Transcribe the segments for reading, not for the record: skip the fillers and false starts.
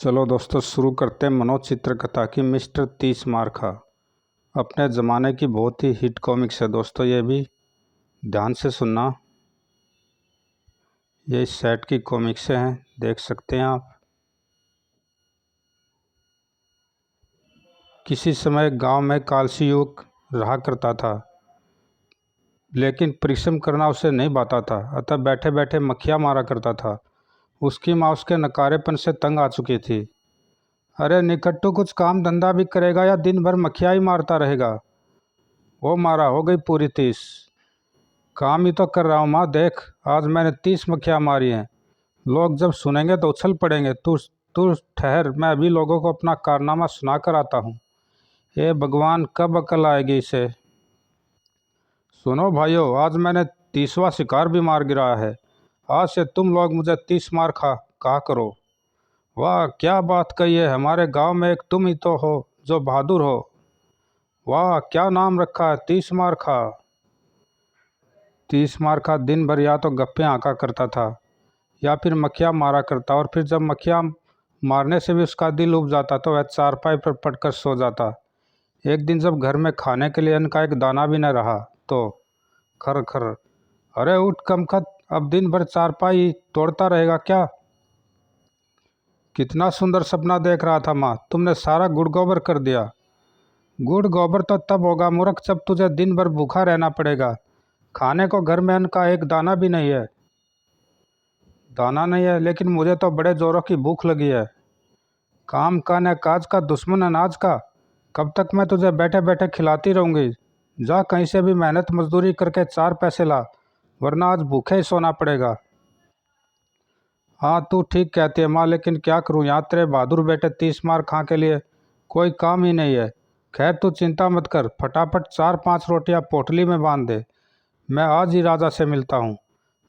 चलो दोस्तों शुरू करते हैं मनोज चित्रकथा की मिस्टर 30 मार्का। अपने ज़माने की बहुत ही हिट कॉमिक्स है दोस्तों, ये भी ध्यान से सुनना। ये इस सेट की कॉमिक्स हैं, देख सकते हैं आप। किसी समय गांव में कालसी युवक रहा करता था, लेकिन परिश्रम करना उसे नहीं भाता था, अतः बैठे बैठे मक्खियाँ मारा करता था। उसकी माँ उसके नकारेपन से तंग आ चुकी थी। अरे निकट्टू, कुछ काम धंधा भी करेगा या दिन भर मक्खियाँ ही मारता रहेगा? वो मारा हो गई पूरी 30। काम ही तो कर रहा हूँ माँ, देख आज मैंने 30 मक्खियाँ मारी हैं। लोग जब सुनेंगे तो उछल पड़ेंगे। तू तू ठहर, मैं अभी लोगों को अपना कारनामा सुना कर आता हूँ। ये भगवान, कब अकल आएगी इसे। सुनो भाइयों, आज मैंने 30वां शिकार भी मार गिराया है। आज से तुम लोग मुझे 30 मार कहा करो। वाह क्या बात कही है, हमारे गांव में एक तुम ही तो हो जो बहादुर हो। वाह क्या नाम रखा है, 30 मार खा। 30 मार खा दिन भर या तो गप्पे हाँका करता था या फिर मक्खियाँ मारा करता, और फिर जब मक्खियाँ मारने से भी उसका दिल उब जाता तो वह चारपाई पर पटकर सो जाता। एक दिन जब घर में खाने के लिए अन्न का एक दाना भी न रहा तो खर खर, अरे उठ कमखत, अब दिन भर चारपाई तोड़ता रहेगा क्या? कितना सुंदर सपना देख रहा था माँ, तुमने सारा गुड़ गोबर कर दिया। गुड़ गोबर तो तब होगा मूर्ख जब तुझे दिन भर भूखा रहना पड़ेगा। खाने को घर में अन्न का एक दाना भी नहीं है। दाना नहीं है, लेकिन मुझे तो बड़े जोरों की भूख लगी है। काम का न काज का, दुश्मन अनाज का। कब तक मैं तुझे बैठे बैठे खिलाती रहूँगी? जा कहीं से भी मेहनत मजदूरी करके 4 पैसे ला, वरना आज भूखे ही सोना पड़ेगा। हाँ तू ठीक कहती है माँ, लेकिन क्या करूँ, यहाँ तेरे बहादुर बेटे 30 मार खां के लिए कोई काम ही नहीं है। खैर तू चिंता मत कर, फटाफट 4-5 रोटियाँ पोटली में बांध दे। मैं आज ही राजा से मिलता हूँ,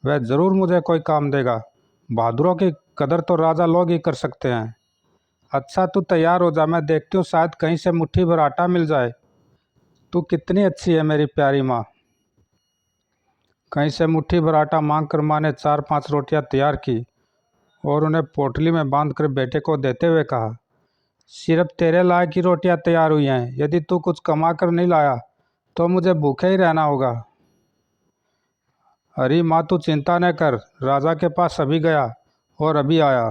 वह ज़रूर मुझे कोई काम देगा। बहादुरों की कदर तो राजा लोग ही कर सकते हैं। अच्छा तू तैयार हो जा, मैं देखती हूँ शायद कहीं से मुट्ठी भर आटा मिल जाए। तू कितनी अच्छी है मेरी प्यारी माँ। कहीं से मुट्ठी भर आटा मांग कर माँ ने 4-5 रोटियाँ तैयार की और उन्हें पोटली में बांधकर बेटे को देते हुए कहा, सिर्फ तेरे लायक की रोटियाँ तैयार हुई हैं। यदि तू कुछ कमा कर नहीं लाया तो मुझे भूखे ही रहना होगा। अरे माँ तू चिंता न कर, राजा के पास अभी गया और अभी आया।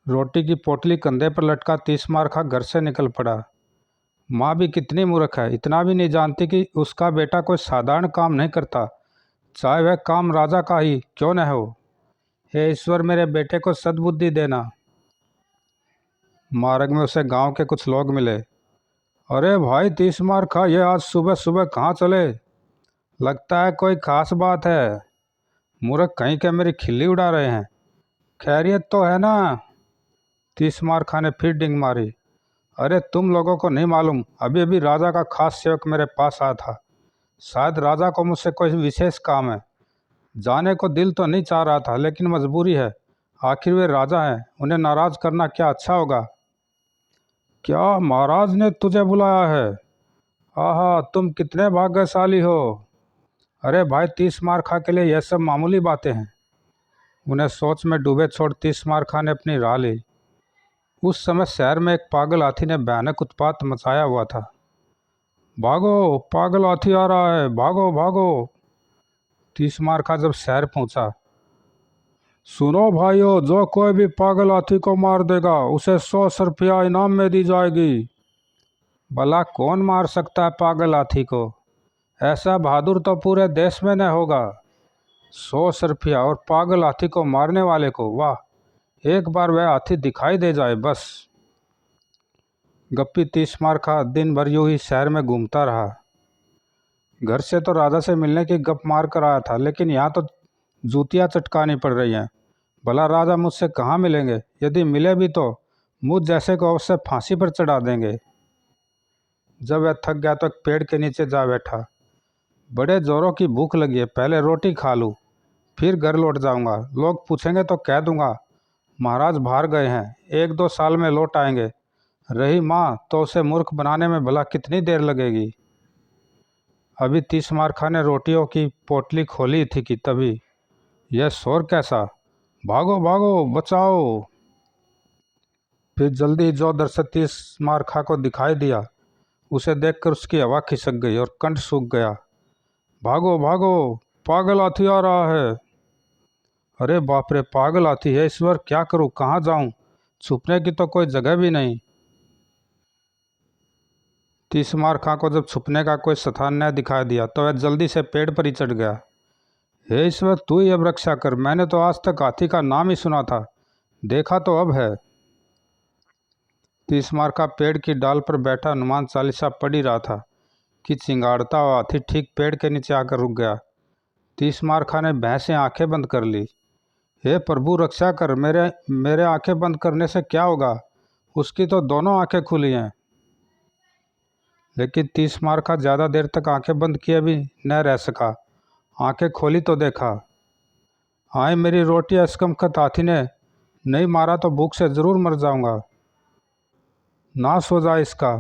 रोटी की पोटली कंधे पर लटका 30 मार खा घर से निकल पड़ा। माँ भी कितनी मूर्ख है, इतना भी नहीं जानती कि उसका बेटा कोई साधारण काम नहीं करता, चाहे वह काम राजा का ही क्यों न हो। हे ईश्वर, मेरे बेटे को सद्बुद्धि देना। मार्ग में उसे गांव के कुछ लोग मिले। अरे भाई 30 मार खा, ये आज सुबह सुबह कहाँ चले? लगता है कोई खास बात है। मूर्ख कहीं के मेरी खिल्ली उड़ा रहे हैं। खैरियत तो है ना? 30 मार खा ने फिर डिंग मारी। अरे तुम लोगों को नहीं मालूम, अभी अभी राजा का खास सेवक मेरे पास आया था। शायद राजा को मुझसे कोई विशेष काम है। जाने को दिल तो नहीं चाह रहा था, लेकिन मजबूरी है। आखिर वे राजा हैं, उन्हें नाराज करना क्या अच्छा होगा। क्या महाराज ने तुझे बुलाया है? आहा, तुम कितने भाग्यशाली हो। अरे भाई 30 मार खा के लिए यह सब मामूली बातें हैं। उन्हें सोच में डूबे छोड़ 30 मार खा ने अपनी राह ली। उस समय शहर में एक पागल हाथी ने भयानक उत्पात मचाया हुआ था। भागो, पागल हाथी आ रहा है, भागो भागो। 30 मार खा जब शहर पहुंचा, सुनो भाइयों, जो कोई भी पागल हाथी को मार देगा उसे 100 रुपया इनाम में दी जाएगी। भला कौन मार सकता है पागल हाथी को? ऐसा बहादुर तो पूरे देश में न होगा। 100 रुपया और पागल हाथी को मारने वाले को, वाह, एक बार वह हाथी दिखाई दे जाए बस। गप्पी 30 मार खा दिन भर यूं ही शहर में घूमता रहा। घर से तो राजा से मिलने की गप मार कर आया था, लेकिन यहाँ तो जूतियाँ चटकानी पड़ रही हैं। भला राजा मुझसे कहाँ मिलेंगे? यदि मिले भी तो मुझ जैसे को अवश्य फांसी पर चढ़ा देंगे। जब वह थक गया तो एक पेड़ के नीचे जा बैठा। बड़े जोरों की भूख लगी है, पहले रोटी खा लूँ, फिर घर लौट जाऊंगा। लोग पूछेंगे तो कह दूंगा महाराज बाहर गए हैं, 1-2 साल में लौट आएंगे। रही माँ तो उसे मूर्ख बनाने में भला कितनी देर लगेगी। अभी 30 मार खा ने रोटियों की पोटली खोली थी कि तभी यह शोर कैसा, भागो भागो बचाओ। फिर जल्दी जो दृश्य 30 खा को दिखाई दिया उसे देखकर उसकी हवा खिसक गई और कंठ सूख गया। भागो भागो, पागल हाथी आ रहा है। अरे बाप रे, पागल हाथी है, ईश्वर क्या करूं, कहाँ जाऊं, छुपने की तो कोई जगह भी नहीं। 30 खां को जब छुपने का कोई स्थान न दिखाई दिया तो वह जल्दी से पेड़ पर ही चढ़ गया। हे ईश्वर, तू ही अब रक्षा कर, मैंने तो आज तक हाथी का नाम ही सुना था, देखा तो अब है। 30 पेड़ की डाल पर बैठा हनुमान चालीसा पढ़ ही रहा था कि चिंगाड़ता हुआ हाथी ठीक पेड़ के नीचे आकर रुक गया। 30 ने भैंस से आंखें बंद कर ली। हे प्रभु रक्षा कर, मेरे मेरे आंखें बंद करने से क्या होगा, उसकी तो दोनों आंखें खुली हैं। लेकिन 30 ज़्यादा देर तक आंखें बंद किए भी न रह सका। आंखें खोली तो देखा, हाय मेरी रोटी अस्कमखत हाथी ने नहीं मारा तो भूख से ज़रूर मर जाऊंगा, नाश हो जाए इसका।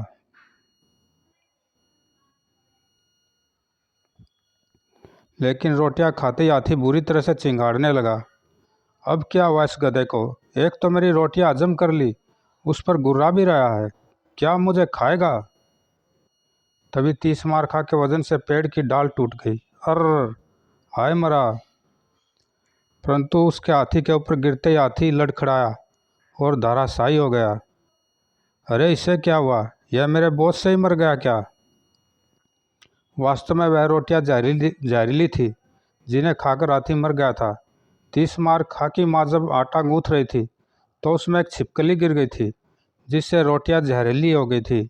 लेकिन रोटियां खाते ही हाथी बुरी तरह से चिंगाड़ने लगा। अब क्या हुआ इस गधे को, एक तो मेरी रोटियां हजम कर ली, उस पर गुर्रा भी रहा है, क्या मुझे खाएगा। तभी 30 के वजन से पेड़ की डाल टूट गई। अर्र, हाय मरा। परंतु उसके हाथी के ऊपर गिरते ही हाथी लड़खड़ाया और धराशायी हो गया। अरे इससे क्या हुआ, यह मेरे बोझ से ही मर गया क्या। वास्तव में वह रोटियां जहरीली थी जिन्हें खाकर हाथी मर गया था। 30 की माँ जब आटा गूंथ रही थी तो उसमें एक छिपकली गिर गई थी जिससे रोटियां जहरीली हो गई थी।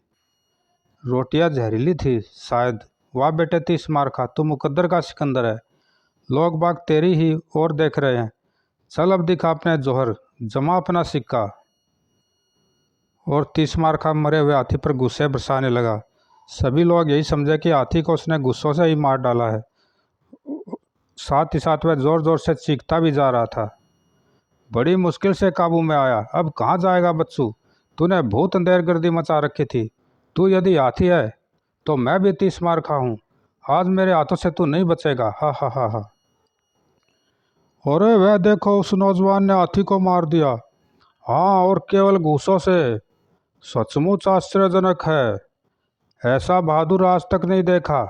रोटियां जहरीली थी शायद। वाह बेटे 30 तू मुकद्दर का सिकंदर है, लोग बाग तेरी ही ओर देख रहे हैं। चल अब दिखा अपने जौहर, जमा अपना सिक्का। और 30 मरे हुए हाथी पर गुस्से बरसाने लगा। सभी लोग यही समझे कि हाथी को उसने गुस्सों से ही मार डाला है। साथ ही साथ वह जोर जोर से चीखता भी जा रहा था, बड़ी मुश्किल से काबू में आया, अब कहाँ जाएगा बच्चू, तूने भूत अंधेरगर्दी मचा रखी थी। तू यदि हाथी है तो मैं भी 30 हूँ, आज मेरे हाथों से तू नहीं बचेगा। हा हा हा हा। अरे वह देखो, उस नौजवान ने हाथी को मार दिया। हाँ, और केवल घूसों से, सचमुच आश्चर्यजनक है, ऐसा बहादुर आज तक नहीं देखा।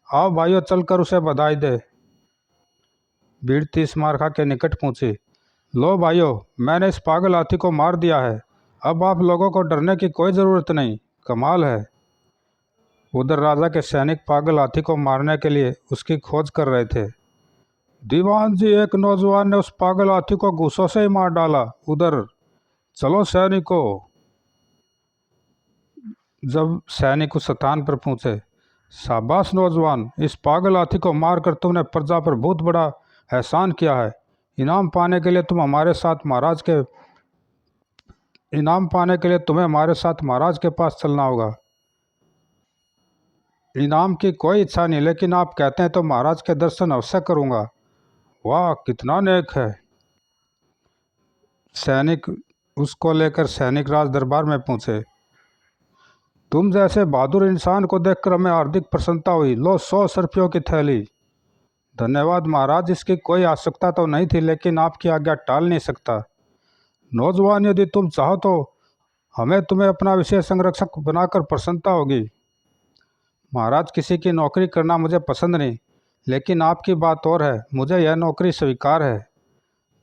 आओ भाइयों, चलकर उसे बधाई दे। भीड़ 30 के निकट पहुंची। लो भाइयों, मैंने इस पागल हाथी को मार दिया है, अब आप लोगों को डरने की कोई ज़रूरत नहीं, कमाल है। उधर राजा के सैनिक पागल हाथी को मारने के लिए उसकी खोज कर रहे थे। दीवान जी, एक नौजवान ने उस पागल हाथी को गुस्सों से ही मार डाला, उधर चलो सैनिकों। जब सैनिक उस स्थान पर पहुंचे, शाबाश नौजवान, इस पागल हाथी को मारकर तुमने प्रजा पर बहुत बड़ा एहसान किया है। इनाम पाने के लिए तुम हमारे साथ महाराज के इनाम पाने के लिए तुम्हें हमारे साथ महाराज के पास चलना होगा। इनाम की कोई इच्छा नहीं, लेकिन आप कहते हैं तो महाराज के दर्शन अवश्य करूंगा। वाह, कितना नेक है। सैनिक उसको लेकर सैनिक राज दरबार में पहुंचे। तुम जैसे बहादुर इंसान को देखकर हमें हार्दिक प्रसन्नता हुई, लो 100 रुपयों की थैली। धन्यवाद महाराज, इसकी कोई आवश्यकता तो नहीं थी, लेकिन आपकी आज्ञा टाल नहीं सकता। नौजवान, यदि तुम चाहो तो हमें तुम्हें अपना विशेष संरक्षक बनाकर प्रसन्नता होगी। महाराज, किसी की नौकरी करना मुझे पसंद नहीं, लेकिन आपकी बात और है, मुझे यह नौकरी स्वीकार है।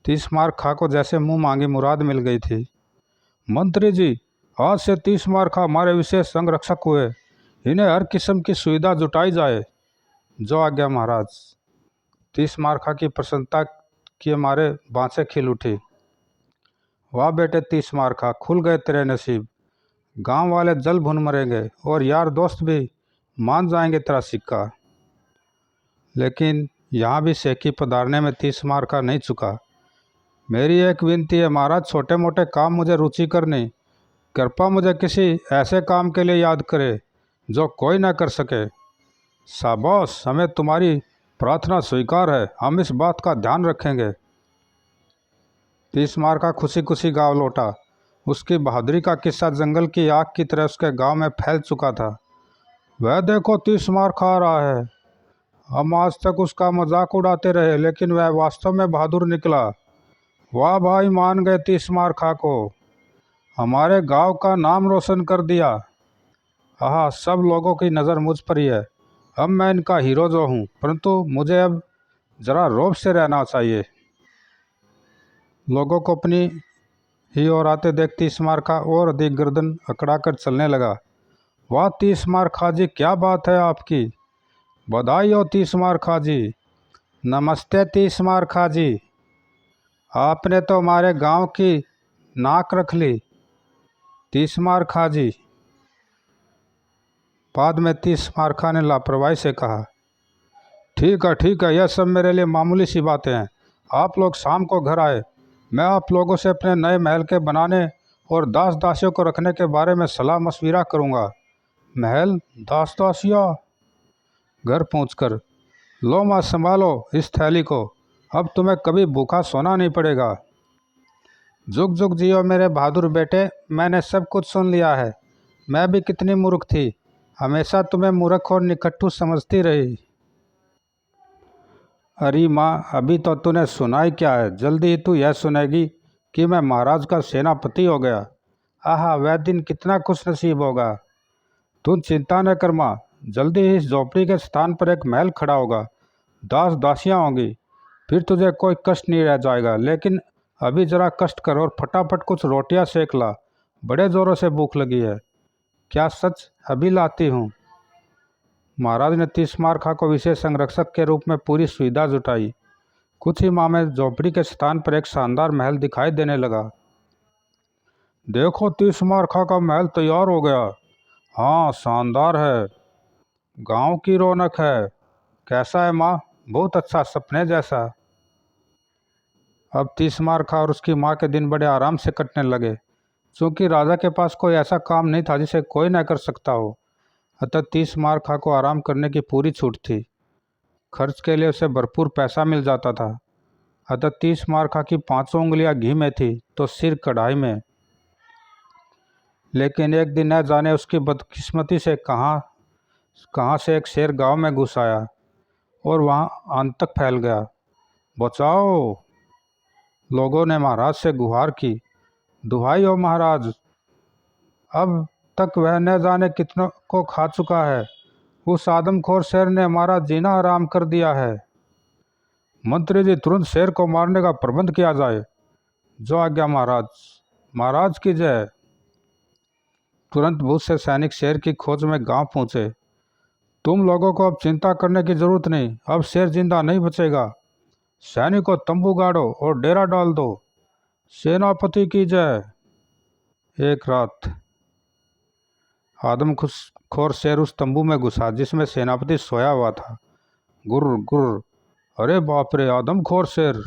30 को जैसे मुंह मांगी मुराद मिल गई थी। मंत्री जी, आज से 30 हमारे विशेष संरक्षक हुए, इन्हें हर किस्म की सुविधा जुटाई जाए। जो आज्ञा महाराज। 30 की प्रसन्नता के मारे बाँसें खिल उठी। वाह बेटे 30 खुल गए तेरे नसीब, गांव वाले जल भुन मरेंगे और यार दोस्त भी मान जाएंगे तेरा सिक्का। लेकिन यहाँ भी सेकी पधारने में 30 नहीं चुका। मेरी एक विनती है महाराज, छोटे मोटे काम मुझे रुचिकर नहीं, कृपा मुझे किसी ऐसे काम के लिए याद करे जो कोई ना कर सके। शाबाश, हमें तुम्हारी प्रार्थना स्वीकार है, हम इस बात का ध्यान रखेंगे। 30 खुशी खुशी गाँव लौटा। उसकी बहादुरी का किस्सा जंगल की आग की तरह उसके गांव में फैल चुका था। वह देखो 30 आ रहा है, हम आज तक उसका मजाक उड़ाते रहे, लेकिन वह वास्तव में बहादुर निकला। वाह भाई, मान गए 30 को। हमारे गांव का नाम रोशन कर दिया। आहा, सब लोगों की नज़र मुझ पर ही है। अब मैं इनका हीरो जो हूँ, परंतु मुझे अब ज़रा रौब से रहना चाहिए। लोगों को अपनी ही ओर आते देख तीसमार खा और अधिक गर्दन अकड़ाकर चलने लगा। वाह तीसमार खा जी, क्या बात है आपकी। बधाई हो तीसमार खा जी। नमस्ते तीसमार खा जी, आपने तो हमारे गांव की नाक रख ली। तीसमार खा जी। बाद में तीसमार खा ने लापरवाही से कहा, ठीक है, यह सब मेरे लिए मामूली सी बातें हैं। आप लोग शाम को घर आए, मैं आप लोगों से अपने नए महल के बनाने और दास दासियों को रखने के बारे में सलाह मशविरा करूँगा। महल, दास दासियाँ? घर पहुँचकर, लो माँ संभालो इस थैली को, अब तुम्हें कभी भूखा सोना नहीं पड़ेगा। जुग जुग जियो मेरे बहादुर बेटे, मैंने सब कुछ सुन लिया है। मैं भी कितनी मूर्ख थी, हमेशा तुम्हें मूर्ख और निकट्ठू समझती रही। अरे माँ, अभी तो तूने सुना ही क्या है, जल्दी ही तू यह सुनेगी कि मैं महाराज का सेनापति हो गया। आहा, वह दिन कितना खुश नसीब होगा। तू चिंता न कर माँ, जल्दी ही इस झोपड़ी के स्थान पर एक महल खड़ा होगा, दास दासियाँ होंगी, फिर तुझे कोई कष्ट नहीं रह जाएगा। लेकिन अभी ज़रा कष्ट कर और फटाफट कुछ रोटियां सेक ला, बड़े ज़ोरों से भूख लगी है। क्या सच? अभी लाती हूँ। महाराज ने तीसमार खा को विशेष संरक्षक के रूप में पूरी सुविधा जुटाई। कुछ ही माह में झोपड़ी के स्थान पर एक शानदार महल दिखाई देने लगा। देखो, तीसमार खा का महल तैयार हो गया। हाँ, शानदार है, गांव की रौनक है। कैसा है माँ? बहुत अच्छा, सपने जैसा। अब तीसमार खा और उसकी माँ के दिन बड़े आराम से कटने लगे, क्योंकि राजा के पास कोई ऐसा काम नहीं था जिसे कोई न कर सकता हो। अतः तीसमार खा को आराम करने की पूरी छूट थी। खर्च के लिए उसे भरपूर पैसा मिल जाता था। अतः तीसमार खा की 5 उंगलियां घी में थी तो सिर कढ़ाई में। लेकिन एक दिन न जाने उसकी बदकिस्मती से कहाँ कहाँ से एक शेर गांव में घुस आया और वहां अंत तक फैल गया। बचाओ! लोगों ने महाराज से गुहार की। दुहाई हो महाराज, अब तक वह न जाने कितनों को खा चुका है। उस आदमखोर शेर ने हमारा जीना हराम कर दिया है। मंत्री जी, तुरंत शेर को मारने का प्रबंध किया जाए। जो आज्ञा महाराज। महाराज की जय। तुरंत बहुत से सैनिक शेर की खोज में गांव पहुंचे। तुम लोगों को अब चिंता करने की जरूरत नहीं, अब शेर जिंदा नहीं बचेगा। सैनिकों, तंबू गाड़ो और डेरा डाल दो। सेनापति की जय। एक रात आदमखोर शेर उस तंबू में घुसा जिसमें सेनापति सोया हुआ था। गुर्र गुर्र, अरे बाप रे, आदमखोर शेर!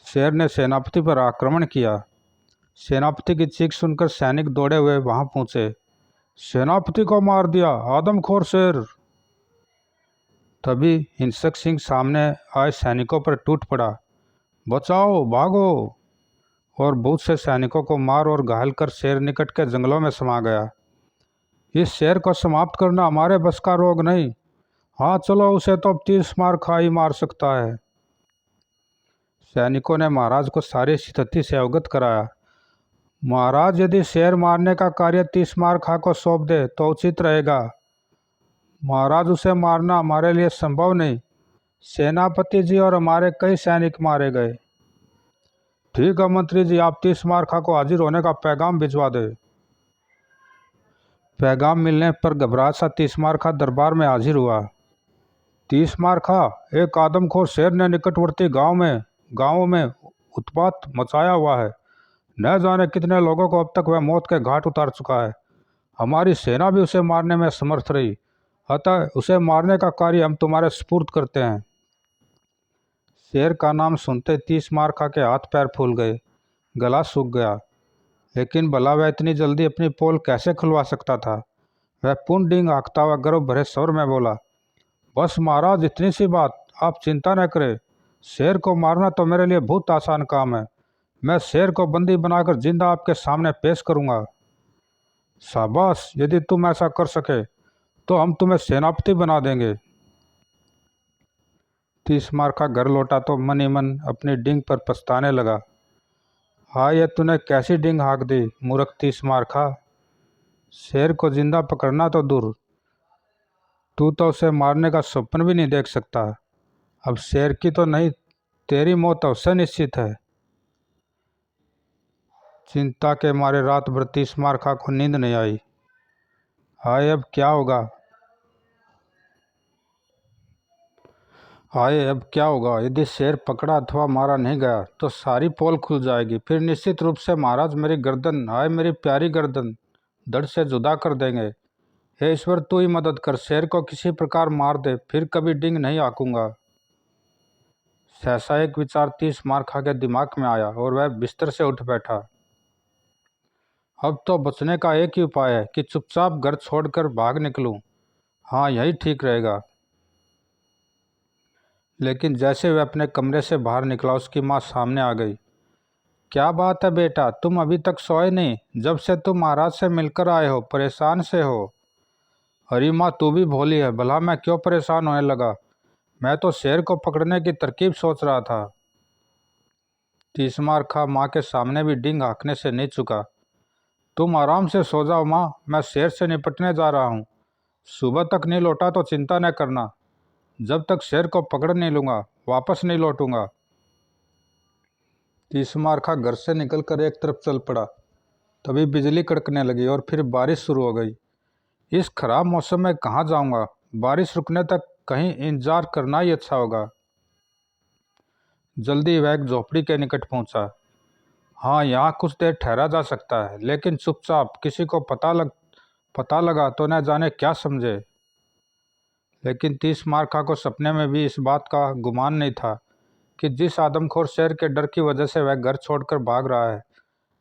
शेर ने सेनापति पर आक्रमण किया। सेनापति की चीख सुनकर सैनिक दौड़े हुए वहां पहुंचे। सेनापति को मार दिया आदमखोर शेर! तभी हिंसक सिंह सामने आए सैनिकों पर टूट पड़ा। बचाओ, भागो! और बहुत से सैनिकों को मार और घायल कर शेर निकट के जंगलों में समा गया। इस शेर को समाप्त करना हमारे बस का रोग नहीं। हाँ चलो, उसे तो अब तीसमार खा ही मार सकता है। सैनिकों ने महाराज को सारी स्थिति से अवगत कराया। महाराज, यदि शेर मारने का कार्य तीसमार खा को सौंप दे तो उचित रहेगा। महाराज, उसे मारना हमारे लिए संभव नहीं। सेनापति जी और हमारे कई सैनिक मारे गए। ठीक है मंत्री जी, आप तीसमार खा को हाजिर होने का पैगाम भिजवा दे। पैगाम मिलने पर घबराहट सा तीसमार खा दरबार में हाजिर हुआ। तीसमार खा, एक आदमखोर शेर ने निकटवर्ती गांवों में उत्पात मचाया हुआ है। न जाने कितने लोगों को अब तक वह मौत के घाट उतार चुका है। हमारी सेना भी उसे मारने में समर्थ रही, अतः उसे मारने का कार्य हम तुम्हारे सुपुर्द करते हैं। शेर का नाम सुनते तीसमार खा के हाथ पैर फूल गए, गला सूख गया। लेकिन भला वह इतनी जल्दी अपनी पोल कैसे खुलवा सकता था। वह पुन डींग हाँकता हुआ गर्व भरे स्वर में बोला, बस महाराज, इतनी सी बात, आप चिंता न करें। शेर को मारना तो मेरे लिए बहुत आसान काम है। मैं शेर को बंदी बनाकर जिंदा आपके सामने पेश करूंगा। शाबाश, यदि तुम ऐसा कर सके तो हम तुम्हें सेनापति बना देंगे। तीसमार खा घर लौटा तो मन ही मन अपनी डींग पर पछताने लगा। हाँ, ये तूने कैसी डींग हाँक दी मूर्ख तीस मार खा। शेर को जिंदा पकड़ना तो दूर, तू तो उसे मारने का स्वप्न भी नहीं देख सकता। अब शेर की तो नहीं, तेरी मौत अवश्य निश्चित है। चिंता के मारे रात भर तीस मार खा को नींद नहीं आई। हाय अब क्या होगा, हाय अब क्या होगा। यदि शेर पकड़ा अथवा मारा नहीं गया तो सारी पोल खुल जाएगी। फिर निश्चित रूप से महाराज मेरी गर्दन, हाय मेरी प्यारी गर्दन धड़ से जुदा कर देंगे। हे ईश्वर तू ही मदद कर, शेर को किसी प्रकार मार दे, फिर कभी डिंग नहीं आकूंगा। सहसा एक विचार तीस मार खा के दिमाग में आया और वह बिस्तर से उठ बैठा। अब तो बचने का एक ही उपाय है कि चुपचाप घर छोड़कर भाग निकलूं। हाँ यही ठीक रहेगा। लेकिन जैसे वह अपने कमरे से बाहर निकला उसकी माँ सामने आ गई। क्या बात है बेटा, तुम अभी तक सोए नहीं? जब से तुम महाराज से मिलकर आए हो परेशान से हो। अरे माँ तू भी भोली है, भला मैं क्यों परेशान होने लगा? मैं तो शेर को पकड़ने की तरकीब सोच रहा था। तीसमार खा माँ के सामने भी डींग हाँकने से नहीं चुका। तुम आराम से सो जाओ माँ, मैं शेर से निपटने जा रहा हूँ। सुबह तक नहीं लौटा तो चिंता न करना। जब तक शेर को पकड़ नहीं लूँगा वापस नहीं लौटूंगा। तीसमार खा घर से निकलकर एक तरफ चल पड़ा। तभी बिजली कड़कने लगी और फिर बारिश शुरू हो गई। इस खराब मौसम में कहाँ जाऊँगा? बारिश रुकने तक कहीं इंतजार करना ही अच्छा होगा। जल्दी वह एक झोपड़ी के निकट पहुंचा। हाँ यहाँ कुछ देर ठहरा जा सकता है, लेकिन चुपचाप, किसी को पता लगा तो न जाने क्या समझे। लेकिन तीस मारखा को सपने में भी इस बात का गुमान नहीं था कि जिस आदमखोर शेर के डर की वजह से वह घर छोड़कर भाग रहा है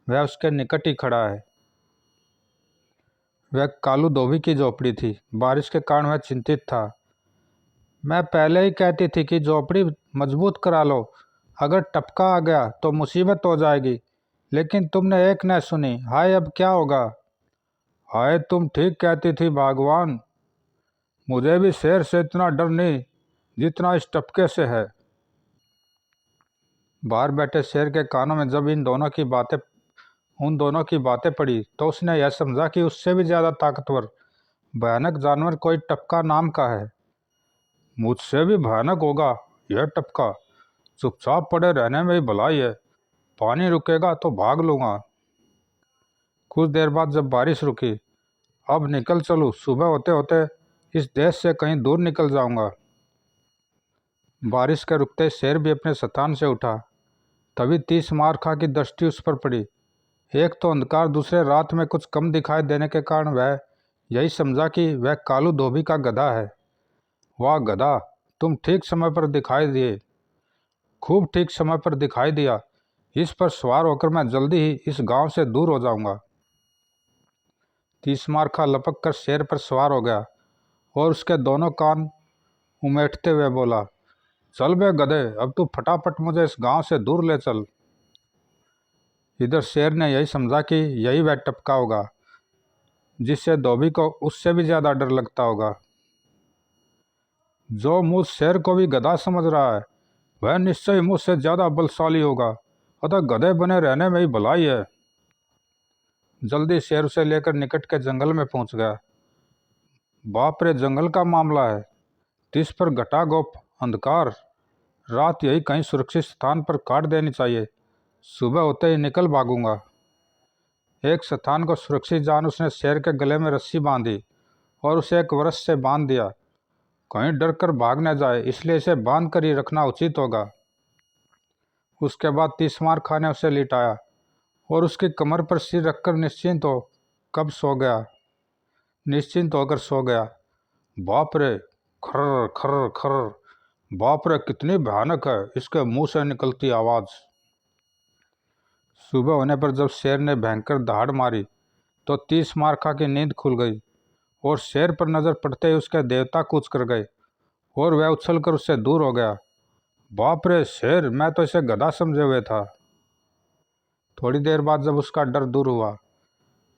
वह उसके निकट ही खड़ा है। वह कालू धोबी की झोपड़ी थी। बारिश के कारण वह चिंतित था। मैं पहले ही कहती थी कि झोपड़ी मजबूत करा लो, अगर टपका आ गया तो मुसीबत हो जाएगी, लेकिन तुमने एक न सुनी। हाय अब क्या होगा? हाय तुम ठीक कहती थी भगवान, मुझे भी शेर से इतना डर नहीं जितना इस टपके से है। बाहर बैठे शेर के कानों में जब उन दोनों की बातें पड़ी तो उसने यह समझा कि उससे भी ज्यादा ताकतवर भयानक जानवर कोई टपका नाम का है। मुझसे भी भयानक होगा यह टपका, चुपचाप पड़े रहने में ही भलाई है। पानी रुकेगा तो भाग लूंगा। कुछ देर बाद जब बारिश रुकी, अब निकल चलूँ, सुबह होते होते इस देश से कहीं दूर निकल जाऊंगा। बारिश के रुकते शेर भी अपने स्थान से उठा। तभी तीस मारखा की दृष्टि उस पर पड़ी। एक तो अंधकार, दूसरे रात में कुछ कम दिखाई देने के कारण वह यही समझा कि वह कालू धोबी का गधा है। वाह गधा, तुम ठीक समय पर दिखाई दिए, खूब ठीक समय पर दिखाई दिया। इस पर सवार होकर मैं जल्दी ही इस गांव से दूर हो जाऊंगा। तीसमार खा लपक कर शेर पर सवार हो गया और उसके दोनों कान उमेटते हुए बोला, चल बे गधे, अब तू फटाफट मुझे इस गांव से दूर ले चल। इधर शेर ने यही समझा कि यही वह टपका होगा जिससे धोबी को उससे भी ज्यादा डर लगता होगा। जो मुझ शेर को भी गधा समझ रहा है वह निश्चय मुझसे ज्यादा बलशाली होगा, अतः गधे बने रहने में ही भलाई है। जल्दी शेर उसे लेकर निकट के जंगल में पहुंच गया। बाप रे, जंगल का मामला है। तिस पर घटा गोप अंधकार, रात यही कहीं सुरक्षित स्थान पर काट देनी चाहिए, सुबह होते ही निकल भागूंगा। एक स्थान को सुरक्षित जान उसने शेर के गले में रस्सी बांधी और उसे एक वरस से बांध दिया। कहीं डर कर भाग न जाए, इसलिए इसे बांध कर ही रखना उचित होगा। उसके बाद तीसमार खां ने उसे लिटाया और उसकी कमर पर सिर रखकर निश्चिंत होकर सो गया। बाप रे, खर्र खर्र खर्र, बाप रे कितनी भयानक है इसके मुंह से निकलती आवाज। सुबह होने पर जब शेर ने भयंकर दहाड़ मारी तो तीस मारखा की नींद खुल गई और शेर पर नजर पड़ते ही उसके देवता कूच कर गए और वह उछलकर उससे दूर हो गया। बाप रे शेर, मैं तो इसे गधा समझे हुए था। थोड़ी देर बाद जब उसका डर दूर हुआ,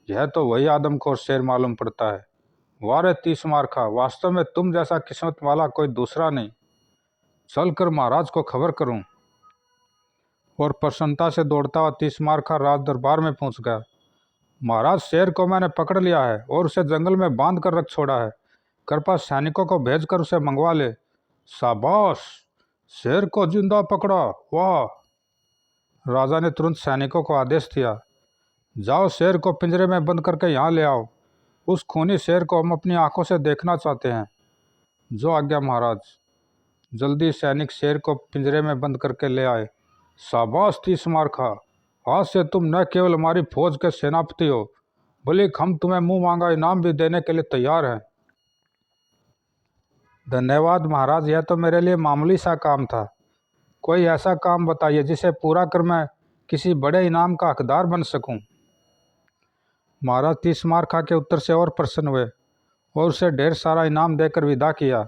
यह तो वही आदमखोर शेर मालूम पड़ता है। वाह रे तीस मारखा, वास्तव में तुम जैसा किस्मत वाला कोई दूसरा नहीं। चल कर महाराज को खबर करूं। और प्रसन्नता से दौड़ता हुआ तीसमार खा राज दरबार में पहुंच गया। महाराज, शेर को मैंने पकड़ लिया है और उसे जंगल में बांध कर रख छोड़ा है। कृपा सैनिकों को भेजकर उसे मंगवा ले। शाबाश, शेर को जिंदा पकड़ा, वाह। राजा ने तुरंत सैनिकों को आदेश दिया, जाओ शेर को पिंजरे में बंद करके यहाँ ले आओ। उस खूनी शेर को हम अपनी आंखों से देखना चाहते हैं। जो आज्ञा महाराज। जल्दी सैनिक शेर को पिंजरे में बंद करके ले आए। शाबाश तीसमार खा, आज से तुम न केवल हमारी फौज के सेनापति हो, बल्कि हम तुम्हें मुंह मांगा इनाम भी देने के लिए तैयार हैं। धन्यवाद महाराज, यह तो मेरे लिए मामूली सा काम था। कोई ऐसा काम बताइए जिसे पूरा कर मैं किसी बड़े इनाम का हकदार बन सकूं। महाराज तीसमार खा के उत्तर से और प्रसन्न हुए और उसे ढेर सारा इनाम देकर विदा किया।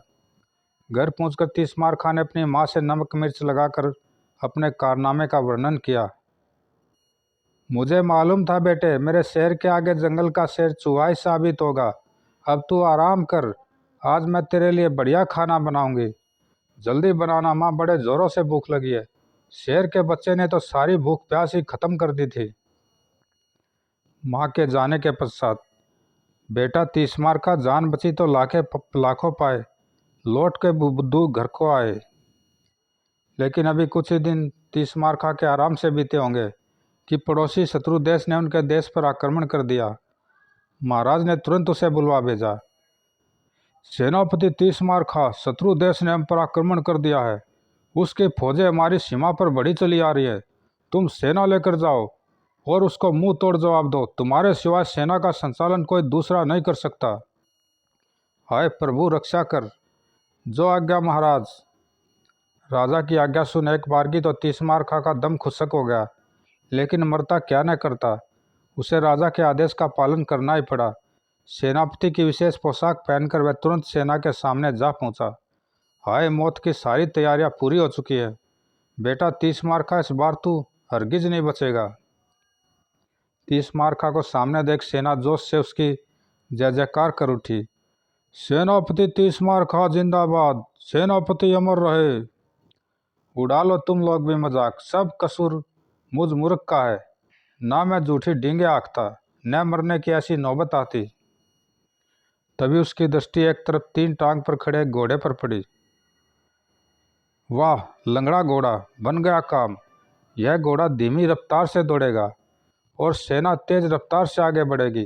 घर पहुंचकर तीसमार खा ने अपनी माँ से नमक मिर्च लगाकर अपने कारनामे का वर्णन किया। मुझे मालूम था बेटे, मेरे शेर के आगे जंगल का शेर चूहा ही साबित होगा। अब तू आराम कर, आज मैं तेरे लिए बढ़िया खाना बनाऊंगी। जल्दी बनाना माँ, बड़े ज़ोरों से भूख लगी है। शेर के बच्चे ने तो सारी भूख प्यास ही खत्म कर दी थी। माँ के जाने के पश्चात बेटा तीसमार का जान बची तो लाखों पाए, लौट के बुद्धू घर को आए। लेकिन अभी कुछ ही दिन तीसमार खा के आराम से बीते होंगे कि पड़ोसी शत्रु देश ने उनके देश पर आक्रमण कर दिया। महाराज ने तुरंत उसे बुलवा भेजा। सेनापति तीसमार खा, शत्रु देश ने हम पर आक्रमण कर दिया है। उसकी फौजें हमारी सीमा पर बढ़ी चली आ रही है। तुम सेना लेकर जाओ और उसको मुंह तोड़ जवाब दो। तुम्हारे सिवाय सेना का संचालन कोई दूसरा नहीं कर सकता। हाय प्रभु, रक्षा कर। जो आज्ञा महाराज। राजा की आज्ञा सुन एक बारगी तो तीसमार खा का दम खुशक हो गया, लेकिन मरता क्या न करता। उसे राजा के आदेश का पालन करना ही पड़ा। सेनापति की विशेष पोशाक पहनकर वह तुरंत सेना के सामने जा पहुंचा। हाय, मौत की सारी तैयारियां पूरी हो चुकी है। बेटा तीसमार खा, इस बार तू हरगिज नहीं बचेगा। तीसमार खा को सामने देख सेना जोश से उसकी जय जयकार कर उठी। सेनापति तीसमार खा जिंदाबाद, सेनापति अमर रहे। उड़ा लो तुम लोग भी मजाक, सब कसूर मुझ मूर्ख का है। ना मैं झूठी डींगे आंकता, न मरने की ऐसी नौबत आती। तभी उसकी दृष्टि एक तरफ 3 टांग पर खड़े एक घोड़े पर पड़ी। वाह, लंगड़ा घोड़ा, बन गया काम। यह घोड़ा धीमी रफ्तार से दौड़ेगा और सेना तेज रफ्तार से आगे बढ़ेगी।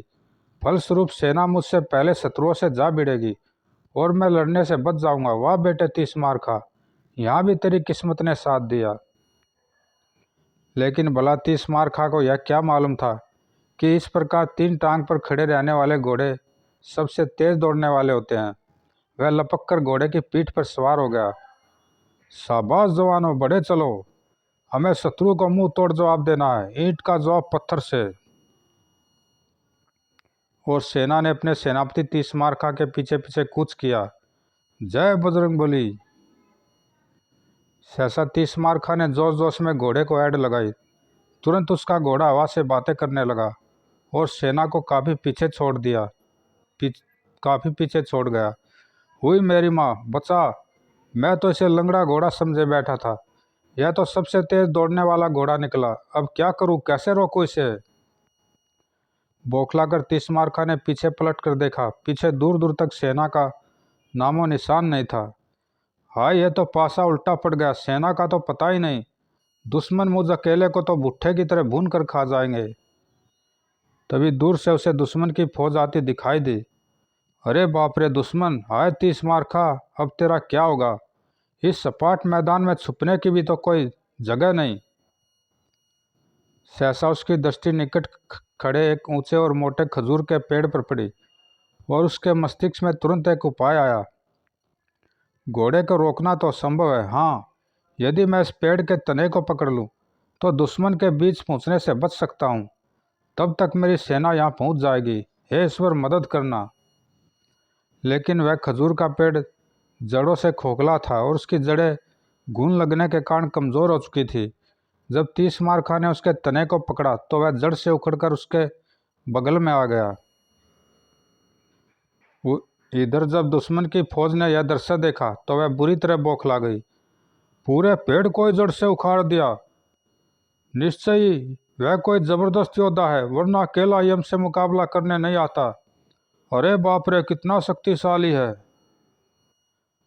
फलस्वरूप सेना मुझसे पहले शत्रुओं से जा भिड़ेगी और मैं लड़ने से बच जाऊंगा। वाह बेटे तीसमार खा, यहाँ भी तेरी किस्मत ने साथ दिया। लेकिन भला तीसमार खा को यह क्या मालूम था कि इस प्रकार 3 टांग पर खड़े रहने वाले घोड़े सबसे तेज दौड़ने वाले होते हैं। वह लपक कर घोड़े की पीठ पर सवार हो गया। शाबाश जवानों, बढ़े चलो, हमें शत्रु को मुंह तोड़ जवाब देना है, ईंट का जवाब पत्थर से। और सेना ने अपने सेनापति तीसमार खा के पीछे पीछे कूच किया। जय बजरंगबली। सहसा तीसमार खा ने जोश जोश में घोड़े को ऐड लगाई। तुरंत उसका घोड़ा हवा से बातें करने लगा और सेना को काफ़ी पीछे छोड़ दिया। काफ़ी पीछे छोड़ गया। हुई मेरी माँ, बचा। मैं तो इसे लंगड़ा घोड़ा समझे बैठा था, यह तो सबसे तेज दौड़ने वाला घोड़ा निकला। अब क्या करूं, कैसे रोकूं इसे। बौखलाकर तीसमार खा ने पीछे पलट कर देखा। पीछे दूर दूर तक सेना का नामो निशान नहीं था। हाय, यह तो पासा उल्टा पड़ गया, सेना का तो पता ही नहीं। दुश्मन मुझ अकेले को तो भुट्टे की तरह भून कर खा जाएंगे। तभी दूर से उसे दुश्मन की फौज आती दिखाई दी। अरे बाप रे दुश्मन! हाय तीसमार खा, अब तेरा क्या होगा। इस सपाट मैदान में छुपने की भी तो कोई जगह नहीं। सहसा उसकी दृष्टि निकट खड़े एक ऊंचे और मोटे खजूर के पेड़ पर पड़ी और उसके मस्तिष्क में तुरंत एक उपाय आया। घोड़े को रोकना तो संभव है, हाँ, यदि मैं इस पेड़ के तने को पकड़ लूँ तो दुश्मन के बीच पहुँचने से बच सकता हूँ। तब तक मेरी सेना यहाँ पहुँच जाएगी। हे ईश्वर, मदद करना। लेकिन वह खजूर का पेड़ जड़ों से खोखला था और उसकी जड़ें घून लगने के कारण कमज़ोर हो चुकी थी। जब तीसमार खा ने उसके तने को पकड़ा तो वह जड़ से उखड़कर उसके बगल में आ गया। इधर जब दुश्मन की फौज ने यह दृश्य देखा तो वह बुरी तरह बौखला गई। पूरे पेड़ को ही जड़ से उखाड़ दिया। निश्चय ही वह कोई जबरदस्त योद्धा है, वरना अकेला ही हमसे मुकाबला करने नहीं आता। अरे बाप रे, कितना शक्तिशाली है,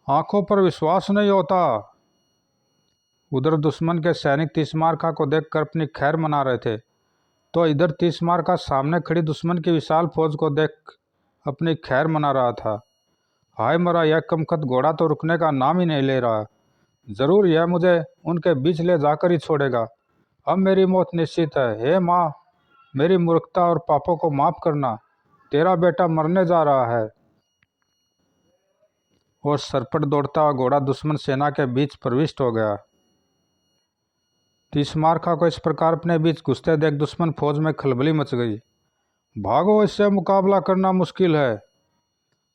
आंखों पर विश्वास नहीं होता। उधर दुश्मन के सैनिक तीसमारखा को देखकर अपनी खैर मना रहे थे, तो इधर तीसमारखा सामने खड़ी दुश्मन की विशाल फौज को देख अपनी खैर मना रहा था। हाय मरा, यह कमकत घोड़ा तो रुकने का नाम ही नहीं ले रहा। जरूर यह मुझे उनके बीच ले जाकर ही छोड़ेगा। अब मेरी मौत निश्चित है। हे माँ, मेरी मूर्खता और पापों को माफ करना, तेरा बेटा मरने जा रहा है। और सरपट दौड़ता हुआ घोड़ा दुश्मन सेना के बीच प्रविष्ट हो गया। तीसमारखा को इस प्रकार अपने बीच घुसते देख दुश्मन फौज में खलबली मच गई। भागो, इससे मुकाबला करना मुश्किल है।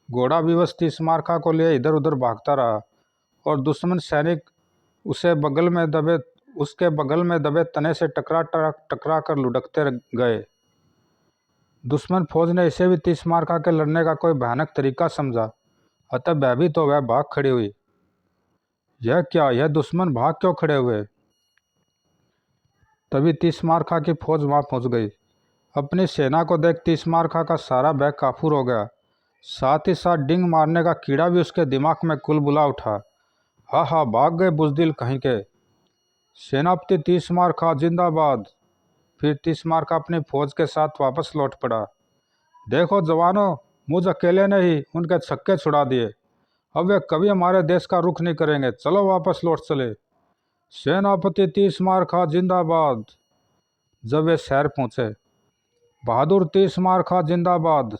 घोड़ा विवश तीसमारखा को लिए इधर उधर भागता रहा और दुश्मन सैनिक उसके बगल में दबे तने से टकरा कर लुढ़कते गए। दुश्मन फौज ने इसे भी तीसमारखा के लड़ने का कोई भयानक तरीका समझा, अतः भयभीत तो वह भाग खड़ी हुई। यह क्या, यह दुश्मन भाग क्यों खड़े हुए? तभी तीसमारखा की फौज वहां पहुंच गई। अपनी सेना को देख तीसमारखा का सारा भय काफूर हो गया। साथ ही साथ डिंग मारने का कीड़ा भी उसके दिमाग में कुलबुला उठा। हा हा, भाग गए बुजदिल कहीं के। सेनापति तीसमारखा जिंदाबाद। फिर तीसमारखा अपनी फौज के साथ वापस लौट पड़ा। देखो जवानों, मुझ अकेले ने ही उनके छक्के छुड़ा दिए। अब वे कभी हमारे देश का रुख नहीं करेंगे। चलो वापस लौट चले। सेनापति तीसमारखा जिंदाबाद। जब वे शहर पहुंचे, बहादुर तीसमारखा जिंदाबाद,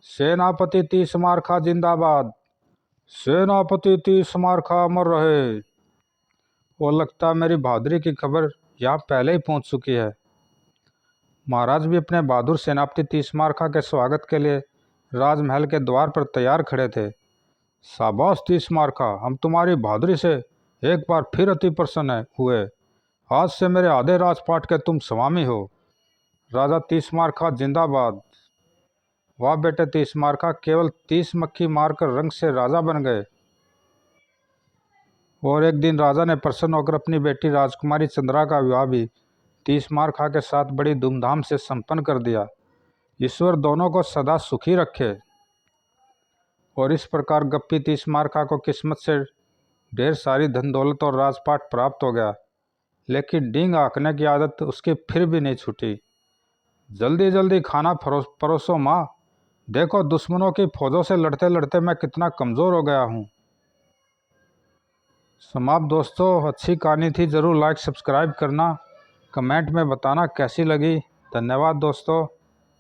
सेनापति तीसमारखा जिंदाबाद, सेनापति तीसमारखा अमर रहे। और लगता मेरी बहादुरी की खबर यहाँ पहले ही पहुंच चुकी है। महाराज भी अपने बहादुर सेनापति तीसमारखा के स्वागत के लिए राजमहल के द्वार पर तैयार खड़े थे। शाबाश तीसमारखा, हम तुम्हारी बहादुरी से एक बार फिर अति प्रसन्न हुए। आज से मेरे आधे राजपाट के तुम स्वामी हो। राजा तीसमारखा जिंदाबाद। वाह बेटे तीसमारखा, केवल 30 मक्खी मारकर रंग से राजा बन गए। और एक दिन राजा ने प्रसन्न होकर अपनी बेटी राजकुमारी चंद्रा का विवाह भी तीसमारखा के साथ बड़ी धूमधाम से संपन्न कर दिया। ईश्वर दोनों को सदा सुखी रखे। और इस प्रकार गप्पी तीसमारखा को किस्मत से ढेर सारी धन दौलत और राजपाट प्राप्त हो गया, लेकिन डींग हाँकने की आदत उसकी फिर भी नहीं छूटी। जल्दी जल्दी खाना परोसो माँ, देखो दुश्मनों की फौजों से लड़ते लड़ते मैं कितना कमज़ोर हो गया हूँ। समाप्त दोस्तों, अच्छी कहानी थी। ज़रूर लाइक सब्सक्राइब करना, कमेंट में बताना कैसी लगी। धन्यवाद दोस्तों।